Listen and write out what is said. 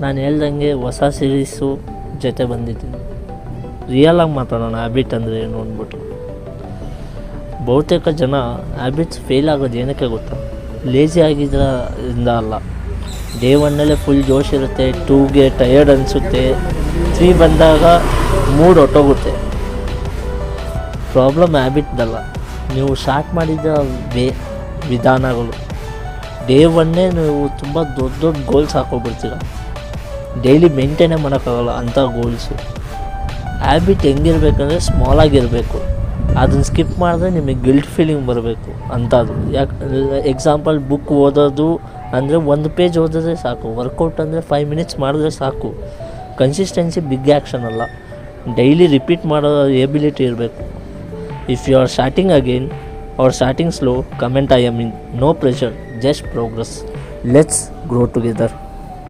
ನಾನು ಹೇಳ್ದಂಗೆ ಹೊಸ ಸೀರೀಸು ಜೊತೆ ಬಂದಿದ್ದೀನಿ. ರಿಯಲಾಗಿ ಮಾತಾಡೋಣ ಹ್ಯಾಬಿಟ್ ಅಂದರೆ ಏನು ಅಂದ್ಬಿಟ್ಟು. ಬಹುತೇಕ ಜನ ಹ್ಯಾಬಿಟ್ಸ್ ಫೇಲ್ ಆಗೋದು ಏನಕ್ಕೆ ಗೊತ್ತಾ? ಲೇಜಿ ಆಗಿದ್ದರಿಂದ ಅಲ್ಲ. ಡೇ ಒನ್ನಲ್ಲೇ ಫುಲ್ ಜೋಶ್ ಇರುತ್ತೆ, 2ಗೆ ಟಯರ್ಡ್ ಅನಿಸುತ್ತೆ, 3 ಬಂದಾಗ ಮೂಡ್ ಹೊಟ್ಟೋಗುತ್ತೆ. ಪ್ರಾಬ್ಲಮ್ ಹ್ಯಾಬಿಟ್ದಲ್ಲ, ನೀವು ಸ್ಟಾರ್ಟ್ ಮಾಡಿದ ವಿಧಾನಗಳು. ಡೇ ಒನ್ನೇ ನೀವು ತುಂಬ ದೊಡ್ಡ ದೊಡ್ಡ ಗೋಲ್ಸ್ ಹಾಕ್ಕೊಬಿಡ್ತೀರ, ಡೈಲಿ ಮೇಂಟೈನೇ ಮಾಡೋಕ್ಕಾಗಲ್ಲ ಅಂಥ ಗೋಲ್ಸು. ಹ್ಯಾಬಿಟ್ ಹೆಂಗಿರ್ಬೇಕಂದ್ರೆ ಸ್ಮಾಲಾಗಿರಬೇಕು. ಅದನ್ನು ಸ್ಕಿಪ್ ಮಾಡಿದ್ರೆ ನಿಮಗೆ ಗಿಲ್ಟ್ ಫೀಲಿಂಗ್ ಬರಬೇಕು ಅಂಥದ್ದು. ಎಕ್ಸಾಂಪಲ್ ಬುಕ್ ಓದೋದು ಅಂದರೆ 1 ಪೇಜ್ ಓದಿದ್ರೆ ಸಾಕು. ವರ್ಕೌಟ್ ಅಂದರೆ 5 ಮಿನಿಟ್ಸ್ ಮಾಡಿದ್ರೆ ಸಾಕು. ಕನ್ಸಿಸ್ಟೆನ್ಸಿ ಬಿಗ್ ಆ್ಯಕ್ಷನ್ ಅಲ್ಲ, ಡೈಲಿ ರಿಪೀಟ್ ಮಾಡೋ ಎಬಿಲಿಟಿ ಇರಬೇಕು. If you are starting again or starting slow, comment I am in. No pressure, just progress. Let's grow together.